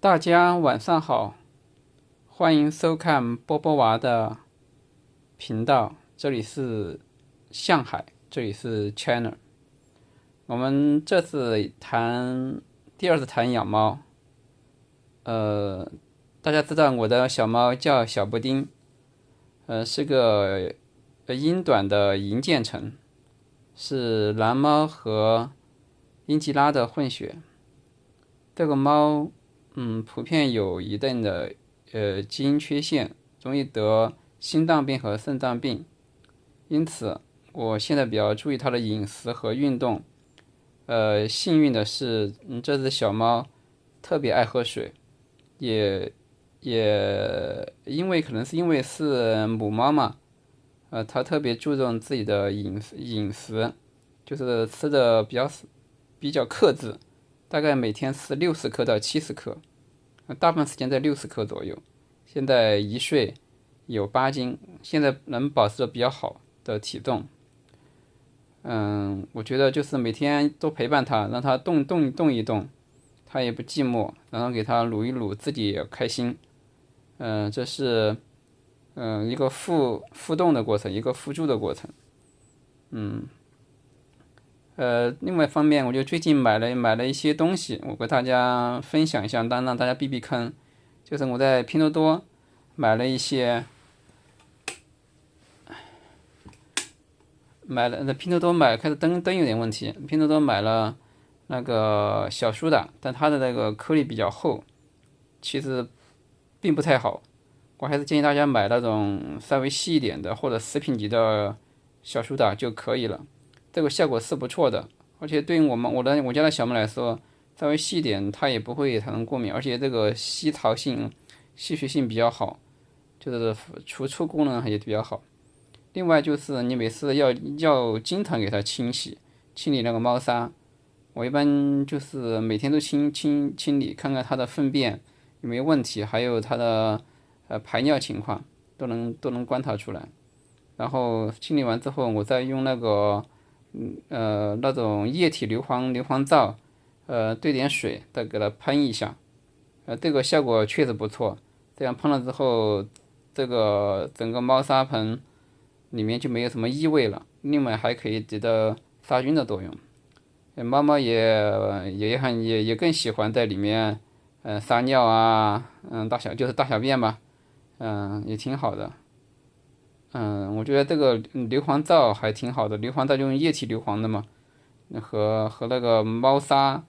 大家晚上好，欢迎收看波波娃的频道，这里是上海，这里是 China。我们这次第二次谈养猫。大家知道我的小猫叫小布丁，是个英短的银渐层，是蓝猫和英吉拉的混血。这个猫普遍有一定的基因缺陷，容易得心脏病和肾脏病，因此我现在比较注意它的饮食和运动。幸运的是，这只小猫特别爱喝水，也可能是因为是母猫嘛，它特别注重自己的饮食，就是吃的比较克制，大概每天吃60克到70克，大部分时间在60克左右。现在1岁，有8斤，现在能保持着比较好的体重。我觉得就是每天多陪伴它，让它动一动，它也不寂寞，然后给它撸一撸，自己也开心。这是一个互动的过程，一个辅助的过程。另外一方面，我就最近买了一些东西，我跟大家分享一下，让大家避避坑。就是我在拼多多买了一些，拼多多开始灯有点问题，拼多多买了那个小苏打，但它的那个颗粒比较厚，其实并不太好。我还是建议大家买那种稍微细一点的或者食品级的小苏打就可以了，这个效果是不错的。而且对于我家的小猫来说，稍微细一点它也不会产生过敏，而且这个吸水性比较好，就是除臭功能也比较好。另外就是你每次要经常给它清理那个猫砂，我一般就是每天都清理，看看它的粪便有没有问题，还有它的排尿情况都能观察出来。然后清理完之后，我再用那种液体硫磺皂，兑点水再给它喷一下，这个效果确实不错。这样喷了之后，这个整个猫砂盆里面就没有什么异味了。另外还可以起到杀菌的作用。猫猫也更喜欢在里面，撒尿啊，就是大小便吧，也挺好的。我觉得这个硫磺皂还挺好的，硫磺皂就用液体硫磺的嘛，和那个猫砂